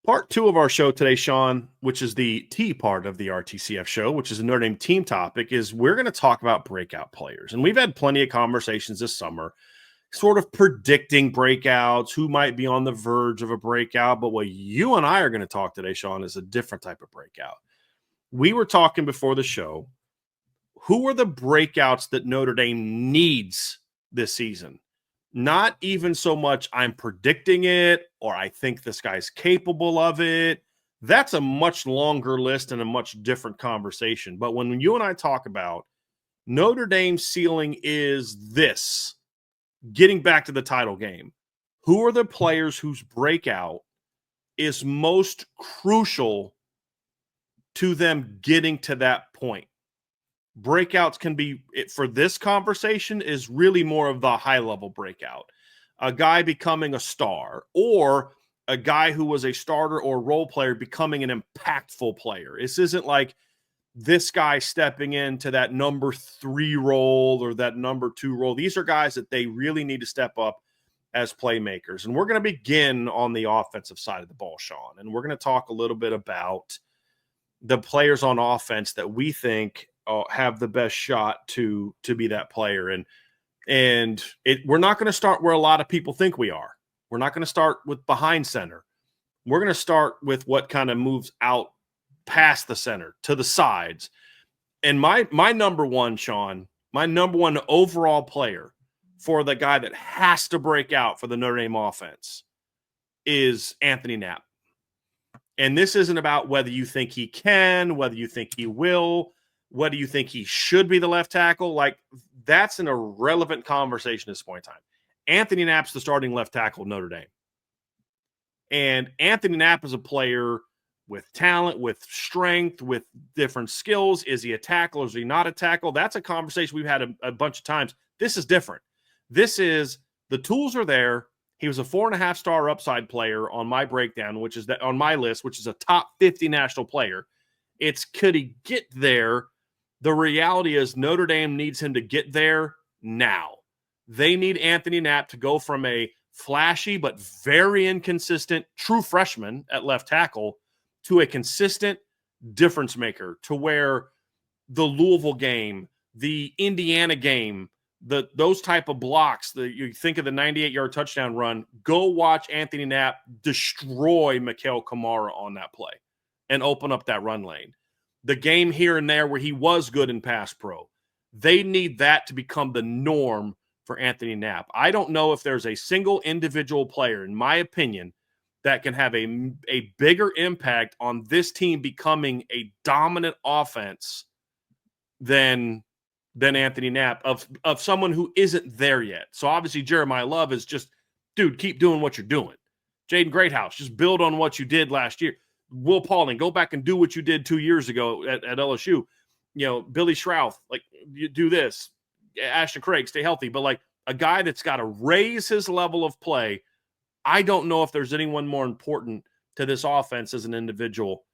Part two of our show today, Shaun, which is the T part of the RTCF show, which is a Notre Dame team topic, is we're going to talk about breakout players. And we've had plenty of conversations this summer, sort of predicting breakouts, who might be on the verge of a breakout. But what you and I are going to talk today, Shaun, is a different type of breakout. We were talking before the show, who are the breakouts that Notre Dame needs this season? Not even so much I'm predicting it or I think this guy's capable of it. That's a much longer list and a much different conversation. But when you and I talk about Notre Dame's ceiling is this, getting back to the title game, who are the players whose breakout is most crucial to them getting to that point? Breakouts can be, for this conversation, is really more of the high-level breakout. A guy becoming a star, or a guy who was a starter or role player becoming an impactful player. This isn't like this guy stepping into that number 3 role or that number 2 role. These are guys that they really need to step up as playmakers. And we're going to begin on the offensive side of the ball, Shaun. And we're going to talk a little bit about the players on offense that we think have the best shot to be that player. And we're not going to start where a lot of people think we are. We're not going to start with behind center. We're going to start with what kind of moves out past the center to the sides. And my number one, Shaun, my number one overall player for the guy that has to break out for the Notre Dame offense is Anthony Knapp. And this isn't about whether you think he can, whether you think he will, whether you think he should be the left tackle. Like, that's an irrelevant conversation at this point in time. Anthony Knapp's the starting left tackle of Notre Dame. And Anthony Knapp is a player with talent, with strength, with different skills. Is he a tackle or is he not a tackle? That's a conversation we've had a bunch of times. This is different. This is, the tools are there. He was a 4.5-star upside player on my breakdown, which is that on my list, which is a top 50 national player. It's, could he get there? The reality is Notre Dame needs him to get there now. They need Anthony Knapp to go from a flashy but very inconsistent true freshman at left tackle to a consistent difference maker, to where the Louisville game, the Indiana game, those type of blocks, you think of the 98-yard touchdown run, go watch Anthony Knapp destroy Mikael Kamara on that play and open up that run lane. The game here and there where he was good in pass pro, they need that to become the norm for Anthony Knapp. I don't know if there's a single individual player, in my opinion, that can have a bigger impact on this team becoming a dominant offense than Anthony Knapp, of someone who isn't there yet. So obviously Jeremiah Love is just, dude, keep doing what you're doing. Jaden Greathouse, just build on what you did last year. Will Paulding, go back and do what you did 2 years ago at LSU. You know, Billy Schrouth, like, you do this. Ashton Craig, stay healthy. But like a guy that's got to raise his level of play, I don't know if there's anyone more important to this offense as an individual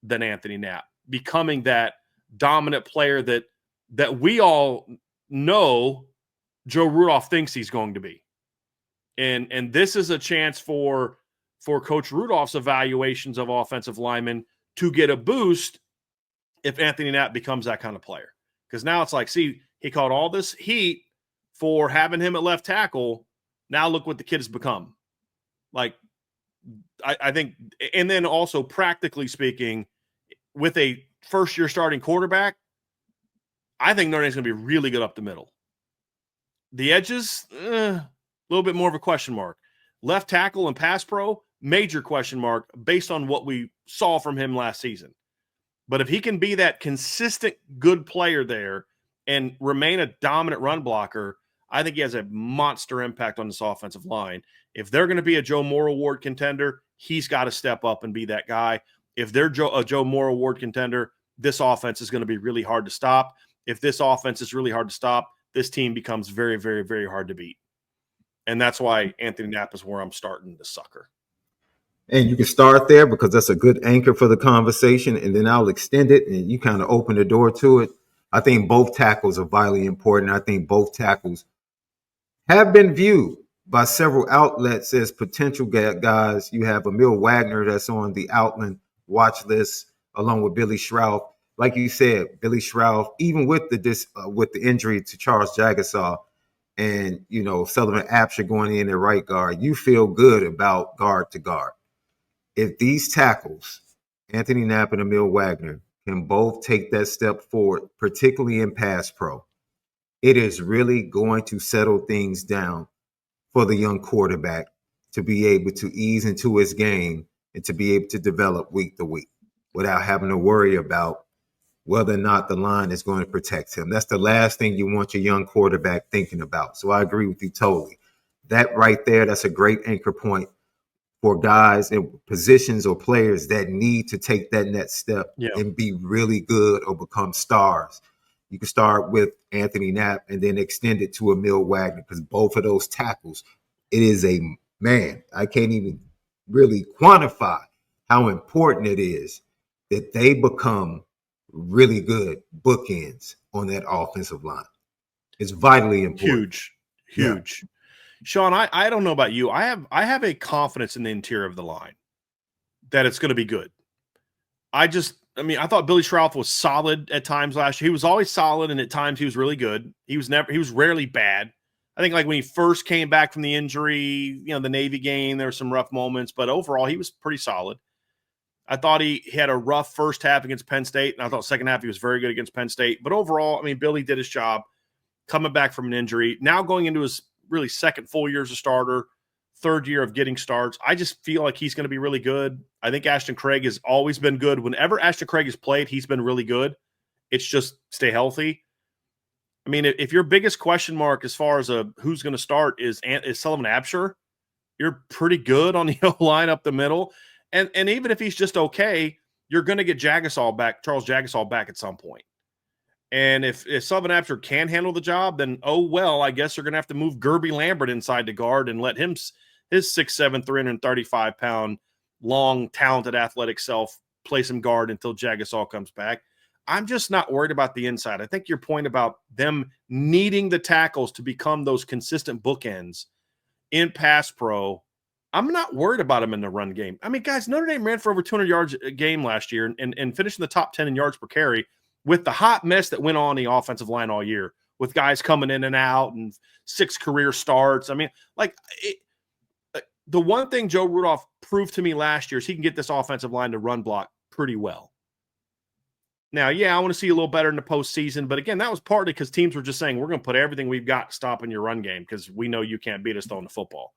than Anthony Knapp, becoming that dominant player that we all know Joe Rudolph thinks he's going to be. And this is a chance for Coach Rudolph's evaluations of offensive linemen to get a boost if Anthony Knapp becomes that kind of player. Because now it's like, see, he caught all this heat for having him at left tackle. Now look what the kid has become. Like, I think, and then also practically speaking, with a first-year starting quarterback, I think Notre Dame's going to be really good up the middle. The edges, a little bit more of a question mark. Left tackle and pass pro, major question mark based on what we saw from him last season. But if he can be that consistent good player there and remain a dominant run blocker, I think he has a monster impact on this offensive line. If they're going to be a Joe Moore Award contender, he's got to step up and be that guy. If they're a Joe Moore Award contender, this offense is going to be really hard to stop. If this offense is really hard to stop, this team becomes very, very, very hard to beat. And that's why Anthony Knapp is where I'm starting the sucker. And you can start there because that's a good anchor for the conversation, and then I'll extend it, and you kind of open the door to it. I think both tackles are vitally important. I think both tackles have been viewed by several outlets as potential guys. You have Emil Wagner that's on the Outland watch list, along with Billy Shroud. Like you said, Billy Shroud, even with the injury to Charles Jagasaw and Sullivan Absher going in at right guard, you feel good about guard to guard. If these tackles, Anthony Knapp and Emil Wagner, can both take that step forward, particularly in pass pro, it is really going to settle things down for the young quarterback to be able to ease into his game and to be able to develop week to week without having to worry about whether or not the line is going to protect him. That's the last thing you want your young quarterback thinking about. So I agree with you totally. That right there, that's a great anchor point for guys in positions or players that need to take that next step and be really good or become stars. You can start with Anthony Knapp and then extend it to Emil Wagner, because both of those tackles, it is I can't even really quantify how important it is that they become really good bookends on that offensive line. It's vitally important. Huge. Yeah. Shaun, I don't know about you. I have a confidence in the interior of the line that it's going to be good. I thought Billy Shroud was solid at times last year. He was always solid, and at times he was really good. He was rarely bad. I think like when he first came back from the injury, the Navy game, there were some rough moments, but overall he was pretty solid. I thought he had a rough first half against Penn State, and I thought second half he was very good against Penn State. But overall, Billy did his job coming back from an injury. Now going into his really second full year as a starter, third year of getting starts, I just feel like he's going to be really good. I think Ashton Craig has always been good. Whenever Ashton Craig has played, he's been really good. It's just stay healthy. If your biggest question mark as far as who's going to start is Sullivan Absher, you're pretty good on the O-line up the middle. And even if he's just okay, you're going to get Charles Jagasaw back at some point. And if Sullivan Absher can handle the job, then I guess you're going to have to move Gerby Lambert inside to guard and let him, his 6'7", 335-pound, long, talented, athletic self play some guard until Jagasaw comes back. I'm just not worried about the inside. I think your point about them needing the tackles to become those consistent bookends in pass pro, I'm not worried about them in the run game. Guys, Notre Dame ran for over 200 yards a game last year and finished in the top 10 in yards per carry with the hot mess that went on the offensive line all year, with guys coming in and out and 6 career starts. The one thing Joe Rudolph proved to me last year is he can get this offensive line to run block pretty well. Now, I want to see a little better in the postseason, but again, that was partly because teams were just saying, we're going to put everything we've got stopping your run game because we know you can't beat us throwing the football.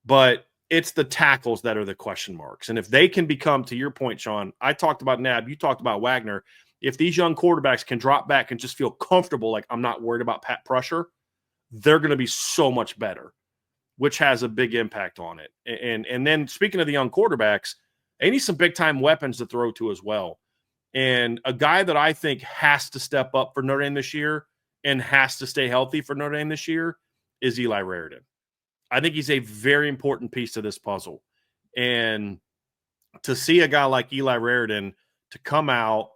But it's the tackles that are the question marks. And if they can become, to your point, Shaun, I talked about Knapp, you talked about Wagner. If these young quarterbacks can drop back and just feel comfortable, like I'm not worried about pressure, they're going to be so much better, which has a big impact on it. And then speaking of the young quarterbacks, they need some big-time weapons to throw to as well. And a guy that I think has to step up for Notre Dame this year and has to stay healthy for Notre Dame this year is Eli Raridan. I think he's a very important piece to this puzzle. And to see a guy like Eli Raridan to come out,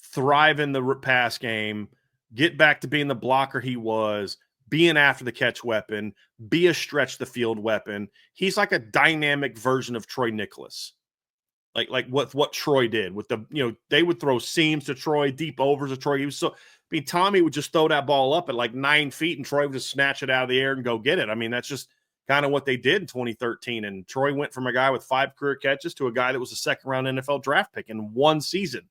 thrive in the pass game, get back to being the blocker he was, be an after-the-catch weapon, be a stretch-the-field weapon. He's like a dynamic version of Troy Nicholas. Like what Troy did with they would throw seams to Troy, deep overs to Troy. He was Tommy would just throw that ball up at like 9 feet and Troy would just snatch it out of the air and go get it. That's just kind of what they did in 2013. And Troy went from a guy with 5 career catches to a guy that was a second-round NFL draft pick in one season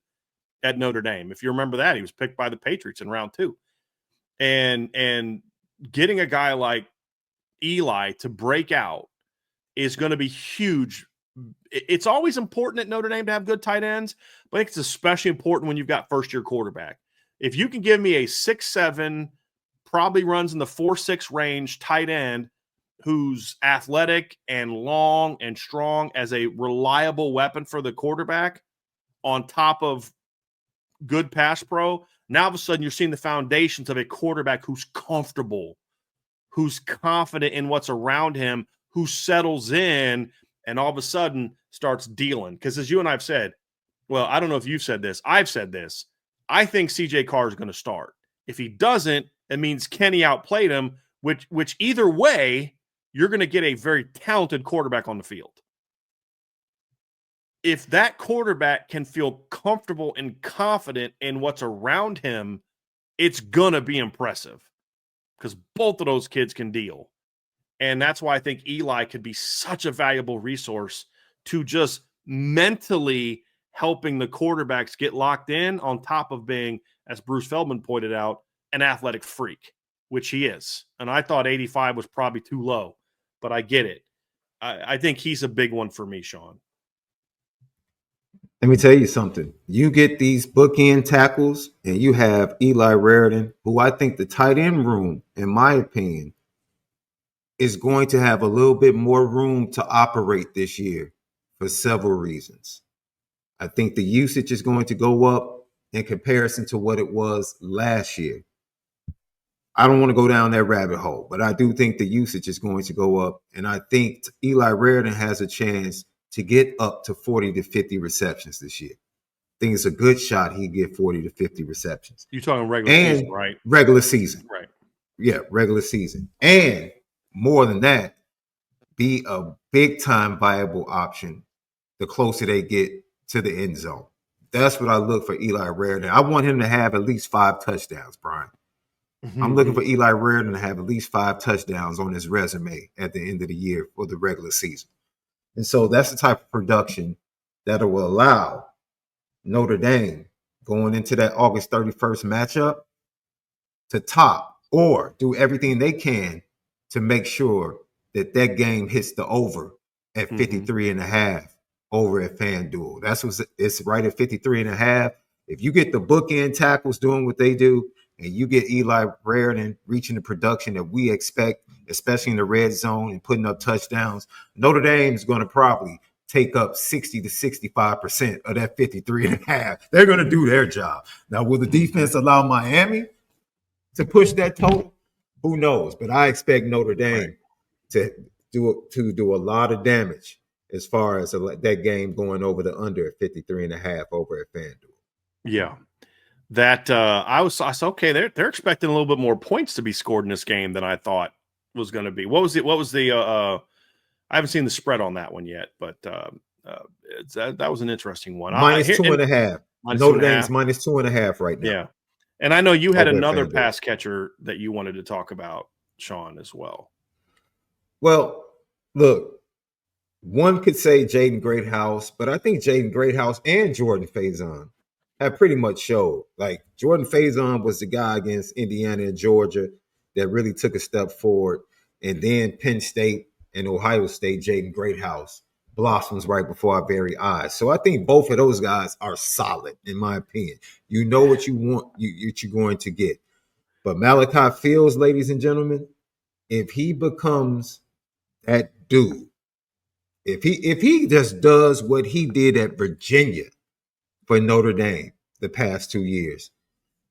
at Notre Dame. If you remember that, he was picked by the Patriots in round 2. And getting a guy like Eli to break out is going to be huge. It's always important at Notre Dame to have good tight ends, but I think it's especially important when you've got first-year quarterback. If you can give me a 6'7", probably runs in the 4.6 range tight end who's athletic and long and strong as a reliable weapon for the quarterback on top of good pass pro, now all of a sudden you're seeing the foundations of a quarterback who's comfortable, who's confident in what's around him, who settles in, and all of a sudden starts dealing. Because as you and I have said, well, I don't know if you've said this, I've said this, I think CJ Carr is going to start. If he doesn't, it means Kenny outplayed him, which either way you're going to get a very talented quarterback on the field. If that quarterback can feel comfortable and confident in what's around him, it's going to be impressive because both of those kids can deal. And that's why I think Eli could be such a valuable resource to just mentally helping the quarterbacks get locked in, on top of being, as Bruce Feldman pointed out, an athletic freak, which he is. And I thought 85 was probably too low, but I get it. I think he's a big one for me, Shaun. Let me tell you something. You get these bookend tackles, and you have Eli Raridan, who I think the tight end room, in my opinion, is going to have a little bit more room to operate this year for several reasons. I think the usage is going to go up in comparison to what it was last year. I don't want to go down that rabbit hole, but I do think the usage is going to go up. And I think Eli Raridan has a chance to get up to 40 to 50 receptions this year. I think it's a good shot he'd get 40 to 50 receptions. You're talking regular season, right? Regular season. Right. Yeah, regular season. And more than that, be a big-time viable option the closer they get to the end zone. That's what I look for Eli Raridan. I want him to have at least 5 touchdowns, Brian. I'm looking for Eli Raridan to have at least 5 touchdowns on his resume at the end of the year for the regular season. And so that's the type of production that will allow Notre Dame going into that August 31st matchup to top or do everything they can to make sure that that game hits the over at 53 and a half over at FanDuel. It's right at 53 and a half. If you get the bookend tackles doing what they do, and you get Eli Raridan reaching the production that we expect, especially in the red zone and putting up touchdowns, Notre Dame is going to probably take up 60 to 65% of that 53 and a half. They're going to do their job. Now, will the defense allow Miami to push that total? Who knows? But I expect Notre Dame to do a lot of damage as far as that game going over the under at 53 and a half over at FanDuel. Yeah. That I said, okay, they're expecting a little bit more points to be scored in this game than I thought was going to be. What was the I haven't seen the spread on that one yet, but that was an interesting one. Minus 2.5. Notre Dame's minus 2.5 right now. Yeah. And I know you had another pass catcher that you wanted to talk about, Shaun, as well. Well, look, one could say Jaden Greathouse, but I think Jaden Greathouse and Jordan Faison have pretty much showed. Like, Jordan Faison was the guy against Indiana and Georgia that really took a step forward. And then Penn State and Ohio State, Jaden Greathouse blossoms right before our very eyes. So I think both of those guys are solid, in my opinion. You know what you want, what you're going to get. But Malachi Fields, ladies and gentlemen, if he becomes that dude, if he just does what he did at Virginia for Notre Dame the past 2 years,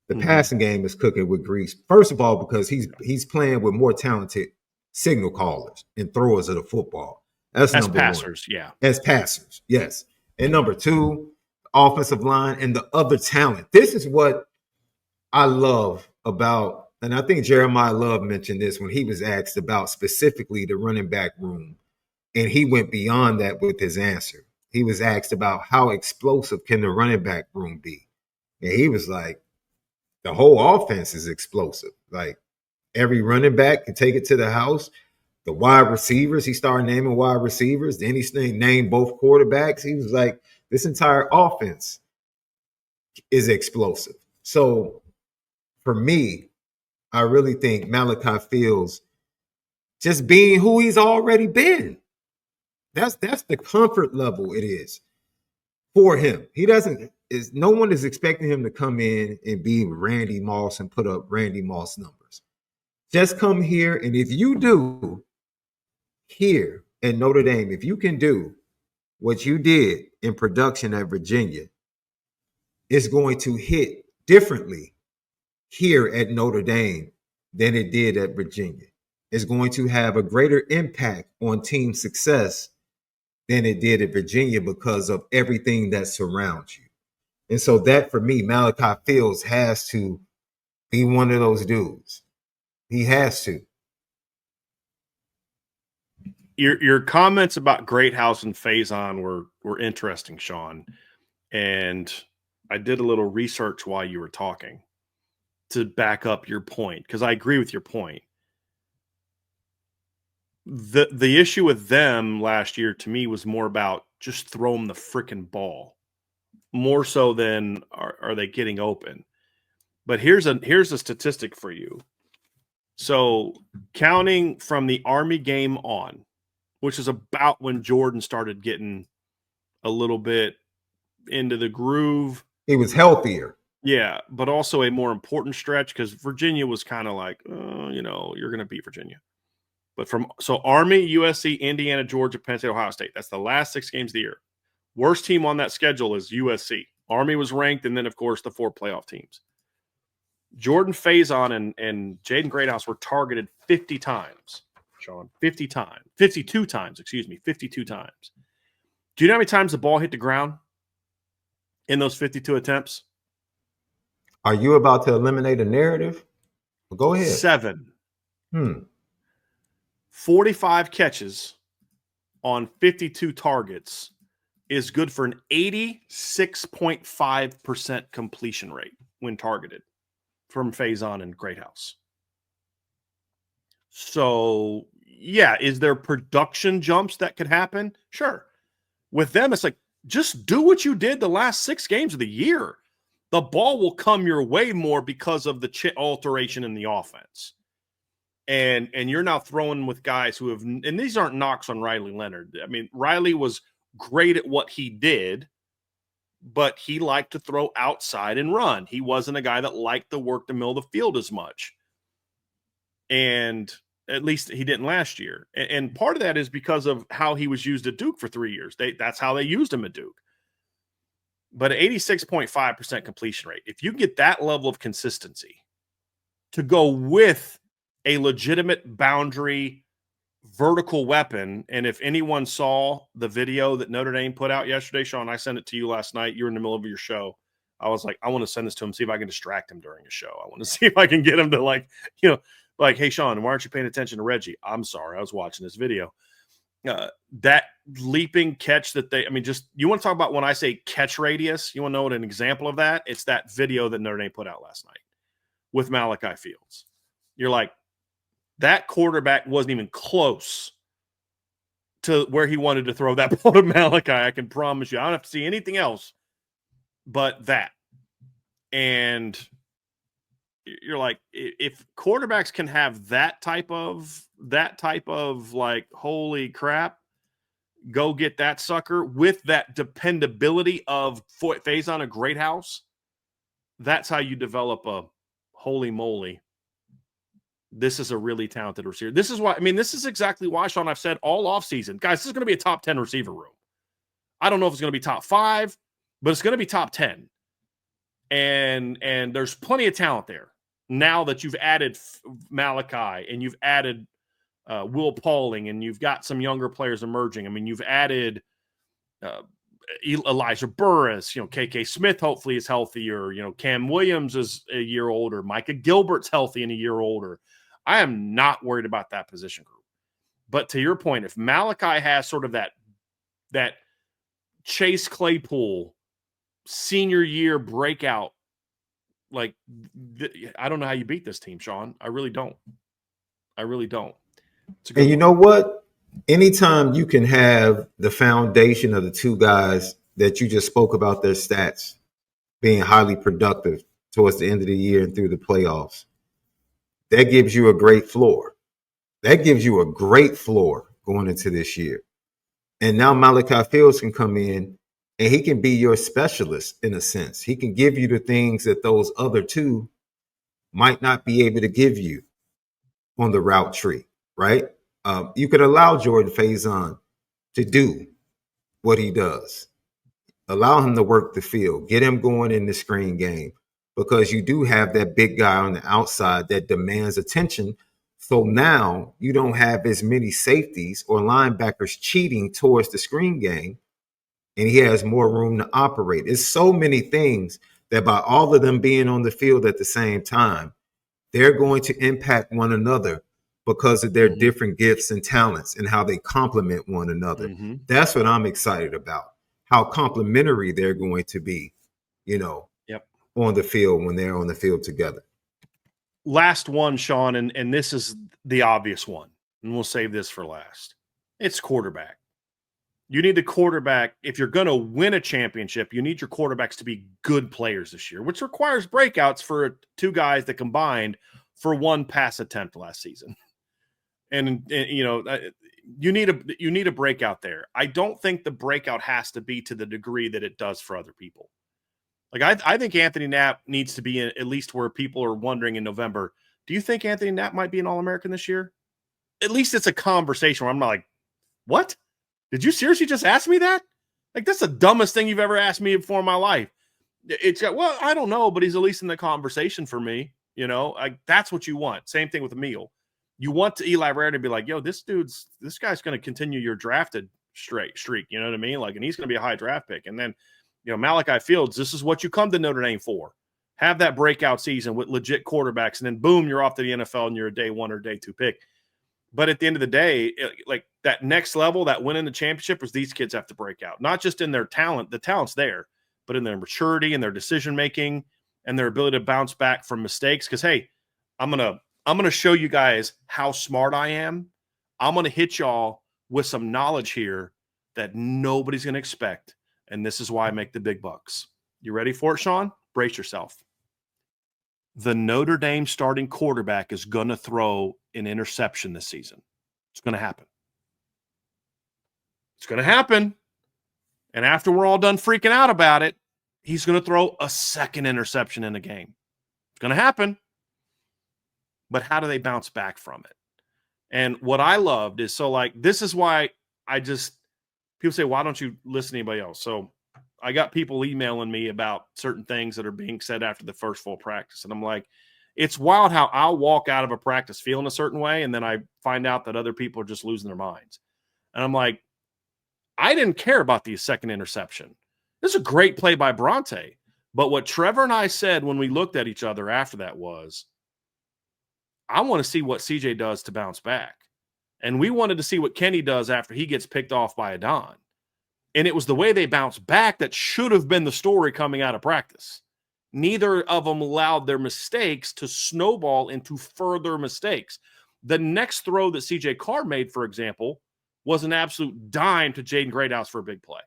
the passing game is cooking with grease. First of all, because he's playing with more talented signal callers and throwers of the football. That's as number passers, one. Yeah. As passers, yes. And number two, offensive line and the other talent. This is what I love about, and I think Jeremiah Love mentioned this when he was asked about specifically the running back room, and he went beyond that with his answer. He was asked about how explosive can the running back room be? And he was like, the whole offense is explosive. Like, every running back can take it to the house. The wide receivers, he started naming wide receivers. Then he named both quarterbacks. He was like, this entire offense is explosive. So for me, I really think Malachi Fields just being who he's already been. That's the comfort level it is for him. No one is expecting him to come in and be Randy Moss and put up Randy Moss numbers. Just come here, and if you do here at Notre Dame, if you can do what you did in production at Virginia, it's going to hit differently here at Notre Dame than it did at Virginia. It's going to have a greater impact on team success than it did at Virginia because of everything that surrounds you. And so that, for me, Malachi Fields has to be one of those dudes. He has to. Your comments about Greathouse and Faison were interesting, Shaun. And I did a little research while you were talking to back up your point, because I agree with your point. The issue with them last year to me was more about just throw them the freaking ball, more so than are they getting open. But here's a statistic for you. So counting from the Army game on, which is about when Jordan started getting a little bit into the groove. He was healthier. Yeah, but also a more important stretch because Virginia was kind of like, you're going to beat Virginia. But so Army, USC, Indiana, Georgia, Penn State, Ohio State. That's the last 6 games of the year. Worst team on that schedule is USC. Army was ranked, and then, of course, the 4 playoff teams. Jordan Faison and Jaden Greathouse were targeted 50 times, Shaun. 52 times, 52 times. Do you know how many times the ball hit the ground in those 52 attempts? Are you about to eliminate a narrative? Well, go ahead. 7. 45 catches on 52 targets is good for an 86.5% completion rate when targeted from Faison and Greathouse. So, yeah, is there production jumps that could happen? Sure. With them, it's like, just do what you did the last 6 games of the year. The ball will come your way more because of the alteration in the offense. And you're now throwing with guys who have, and these aren't knocks on Riley Leonard. I mean, Riley was great at what he did, but he liked to throw outside and run. He wasn't a guy that liked to work the middle of the field as much. And at least he didn't last year. And part of that is because of how he was used at Duke for 3 years. That's how they used him at Duke. But an 86.5% completion rate, if you can get that level of consistency to go with a legitimate boundary vertical weapon, and if anyone saw the video that Notre Dame put out yesterday, Shaun, I sent it to you last night. You were in the middle of your show. I was like, I want to send this to him, see if I can distract him during a show. I want to see if I can get him to like, hey, Shaun, why aren't you paying attention to Reggie? I'm sorry, I was watching this video. That leaping catch that you want to talk about when I say catch radius, you want to know what an example of that? It's that video that Notre Dame put out last night with Malachi Fields. You're like, that quarterback wasn't even close to where he wanted to throw that ball to Malachi. I can promise you. I don't have to see anything else but that. And you're like, if quarterbacks can have that type of like, holy crap, go get that sucker with that dependability of Faison a Greathouse, that's how you develop a holy moly. This is a really talented receiver. This is exactly why, Shaun, I've said all offseason, guys, this is going to be a top 10 receiver room. I don't know if it's going to be top 5, but it's going to be top 10. And there's plenty of talent there. Now that you've added Malachi and you've added Will Pauling and you've got some younger players emerging. I mean, you've added Elijah Burris, KK Smith hopefully is healthier. Cam Williams is a year older. Micah Gilbert's healthy and a year older. I am not worried about that position group. But to your point, if Malachi has sort of that Chase Claypool senior year breakout, like, I don't know how you beat this team, Shaun. I really don't. And you know what? Anytime you can have the foundation of the 2 guys that you just spoke about their stats being highly productive towards the end of the year and through the playoffs, that gives you a great floor. That gives you a great floor going into this year. And now Malachi Fields can come in and he can be your specialist in a sense. He can give you the things that those other 2 might not be able to give you on the route tree, right? You could allow Jordan Faison to do what he does. Allow him to work the field. Get him going in the screen game because you do have that big guy on the outside that demands attention. So now you don't have as many safeties or linebackers cheating towards the screen game, and he has more room to operate. It's so many things that by all of them being on the field at the same time, they're going to impact one another because of their different gifts and talents and how they complement one another. That's what I'm excited about, how complementary they're going to be, on the field when they're on the field together. Last one, Shaun, and this is the obvious one, and we'll save this for last. It's quarterback. You need the quarterback. If you're going to win a championship, you need your quarterbacks to be good players this year, which requires breakouts for two guys that combined for one pass attempt last season. And you need a breakout there. I don't think the breakout has to be to the degree that it does for other people. Like I think Anthony Knapp needs to be at least where people are wondering in November, do you think Anthony Knapp might be an All-American this year? At least it's a conversation where I'm not like, what? Did you seriously just ask me that? Like, that's the dumbest thing you've ever asked me before in my life. Well, I don't know, but he's at least in the conversation for me. Like that's what you want. Same thing with Emil. You want to Eli Raridan to be like, yo, this guy's going to continue your drafted streak. You know what I mean? Like, and he's going to be a high draft pick. And then, Malachi Fields, this is what you come to Notre Dame for. Have that breakout season with legit quarterbacks, and then boom, you're off to the NFL and you're a day 1 or day 2 pick. But at the end of the day, like that next level, that win in the championship, is these kids have to break out, not just in their talent. The talent's there, but in their maturity and their decision making and their ability to bounce back from mistakes. Because hey, I'm gonna show you guys how smart I am. I'm gonna hit y'all with some knowledge here that nobody's gonna expect, and this is why I make the big bucks. You ready for it, Shaun? Brace yourself. The Notre Dame starting quarterback is going to throw an interception this season. It's going to happen. It's going to happen. And after we're all done freaking out about it, he's going to throw a second interception in a game. It's going to happen. But how do they bounce back from it? And what I loved is, this is why people say, why don't you listen to anybody else? So I got people emailing me about certain things that are being said after the first full practice. And I'm like, it's wild how I'll walk out of a practice feeling a certain way, and then I find out that other people are just losing their minds. And I'm like, I didn't care about the second interception. This is a great play by Bronte. But what Trevor and I said when we looked at each other after that was, I want to see what CJ does to bounce back. And we wanted to see what Kenny does after he gets picked off by Adon. And it was the way they bounced back that should have been the story coming out of practice. Neither of them allowed their mistakes to snowball into further mistakes. The next throw that CJ Carr made, for example, was an absolute dime to Jaden Greathouse for a big play.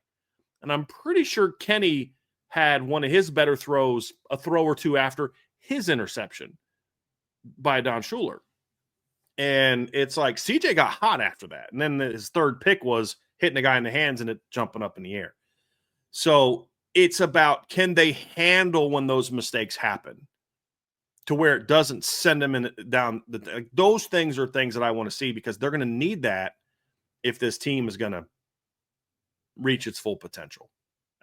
And I'm pretty sure Kenny had one of his better throws, a throw or two after his interception by Don Schuler. And it's like CJ got hot after that. And then his third pick was hitting a guy in the hands and it jumping up in the air. So it's about, can they handle when those mistakes happen to where it doesn't send them down. Those things are things that I want to see, because they're going to need that if this team is going to reach its full potential.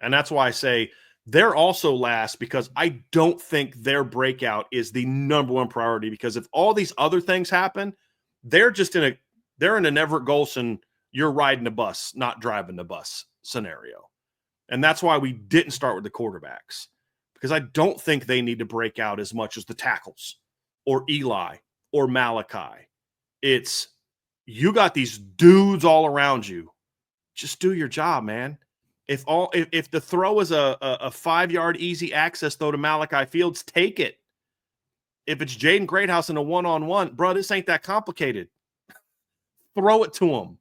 And that's why I say they're also last, because I don't think their breakout is the number one priority, because if all these other things happen, they're in an Everett Golson, you're riding the bus, not driving the bus scenario. And that's why we didn't start with the quarterbacks, because I don't think they need to break out as much as the tackles or Eli or Malachi. It's, you got these dudes all around you. Just do your job, man. If the throw is a 5-yard easy access throw to Malachi Fields, take it. If it's Jaden Greathouse in a one-on-one, bro, this ain't that complicated. Throw it to him.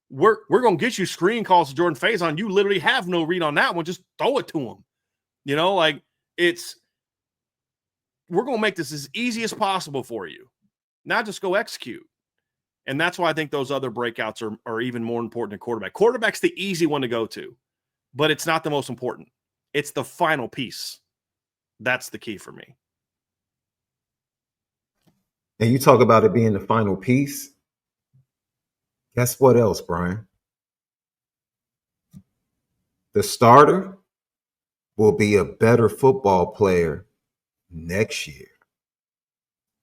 We're going to get you screen calls to Jordan Faison. You literally have no read on that one. Just throw it to him. We're going to make this as easy as possible for you. Now just go execute. And that's why I think those other breakouts are even more important than quarterback. Quarterback's the easy one to go to, but it's not the most important. It's the final piece. That's the key for me. And you talk about it being the final piece. Guess what else, Bryan? The starter will be a better football player next year.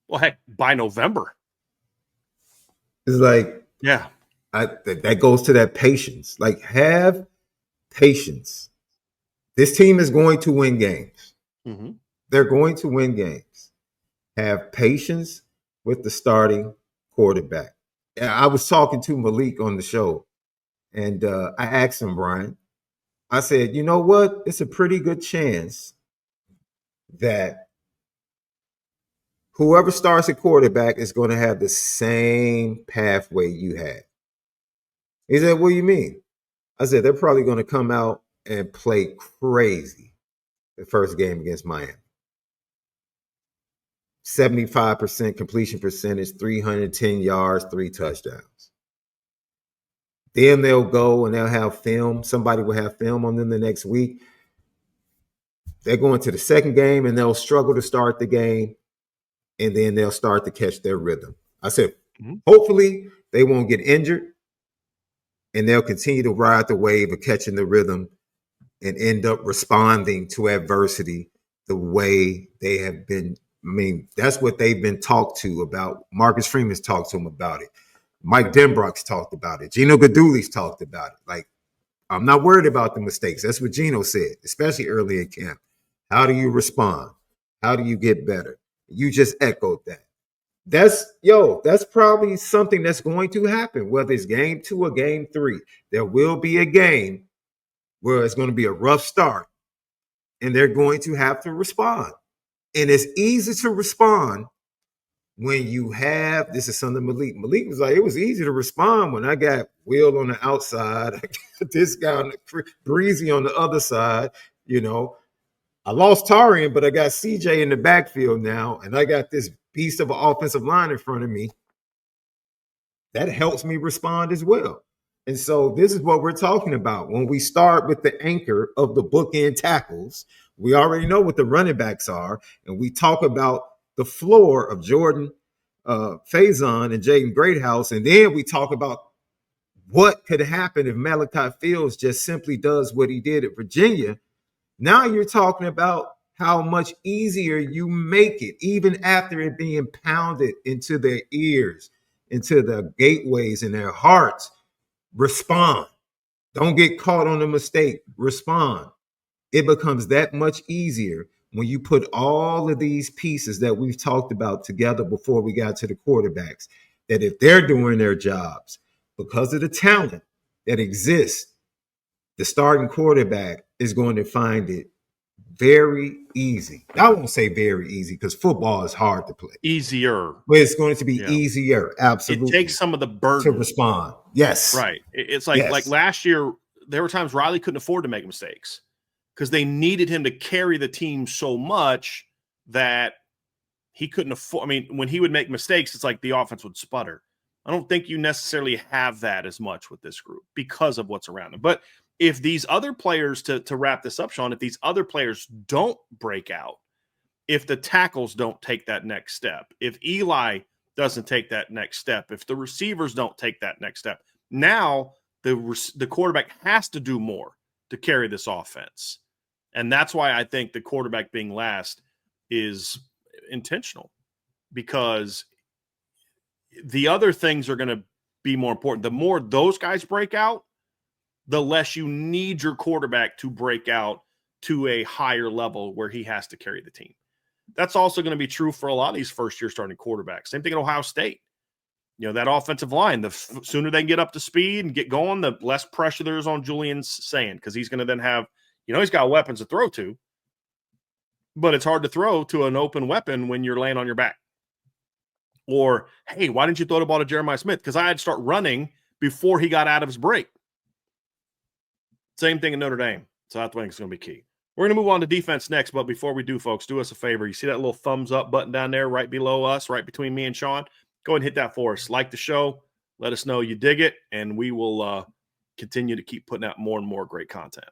Well, heck, by November. It's like, yeah, that goes to that patience. Like, have patience. This team is going to win games. Mm-hmm. They're going to win games. Have patience with the starting quarterback. I was talking to Malik on the show, and I asked him, Bryan, I said, you know what? It's a pretty good chance that whoever starts at quarterback is going to have the same pathway you had. He said, what do you mean? I said, they're probably going to come out and play crazy the first game against Miami. 75% completion percentage, 310 yards, 3 touchdowns. Then they'll go and they'll have film. Somebody will have film on them the next week. They're going to the second game and they'll struggle to start the game. And then they'll start to catch their rhythm. I said, hopefully they won't get injured and they'll continue to ride the wave of catching the rhythm and end up responding to adversity the way they have been. I mean, that's what they've been talked to about. Marcus Freeman's talked to them about it. Mike Denbrock's talked about it. Gino Gaduli's talked about it. Like, I'm not worried about the mistakes. That's what Gino said, especially early in camp. How do you respond? How do you get better? You just echoed that. That's probably something that's going to happen, whether it's game 2 or game 3. There will be a game where it's going to be a rough start, and they're going to have to respond. And it's easy to respond when you have, this is something Malik was like, it was easy to respond when I got Will on the outside, I got this guy on the Breezy on the other side. You know, I lost Tarian, but I got CJ in the backfield now, and I got this beast of an offensive line in front of me. That helps me respond as well. And so this is what we're talking about. When we start with the anchor of the bookend tackles, we already know what the running backs are, and we talk about the floor of Jordan Faison and Jaden Greathouse, and then we talk about what could happen if Malachi Fields just simply does what he did at Virginia. Now you're talking about how much easier you make it, even after it being pounded into their ears, into the gateways in their hearts. Respond. Don't get caught on a mistake. Respond. It becomes that much easier when you put all of these pieces that we've talked about together before we got to the quarterbacks, that if they're doing their jobs, because of the talent that exists, the starting quarterback is going to find it very easy. I won't say very easy because football is hard to play. Easier. But it's going to be easier. Absolutely. It takes some of the burden to respond. Yes. Right. It's like last year, there were times Riley couldn't afford to make mistakes because they needed him to carry the team so much that he couldn't afford. I mean, when he would make mistakes, it's like the offense would sputter. I don't think you necessarily have that as much with this group because of what's around them. But if these other players, to wrap this up, Shaun, if these other players don't break out, if the tackles don't take that next step, if Eli doesn't take that next step, if the receivers don't take that next step, now the quarterback has to do more to carry this offense. And that's why I think the quarterback being last is intentional, because the other things are going to be more important. The more those guys break out, the less you need your quarterback to break out to a higher level where he has to carry the team. That's also going to be true for a lot of these first-year starting quarterbacks. Same thing at Ohio State. You know, that offensive line, the sooner they get up to speed and get going, the less pressure there is on Julian Sand, because he's going to then have, he's got weapons to throw to, but it's hard to throw to an open weapon when you're laying on your back. Or, hey, why didn't you throw the ball to Jeremiah Smith? Because I had to start running before he got out of his break. Same thing in Notre Dame. So I think it's going to be key. We're going to move on to defense next, but before we do, folks, do us a favor. You see that little thumbs up button down there right below us, right between me and Shaun? Go ahead and hit that for us. Like the show. Let us know you dig it, and we will continue to keep putting out more and more great content.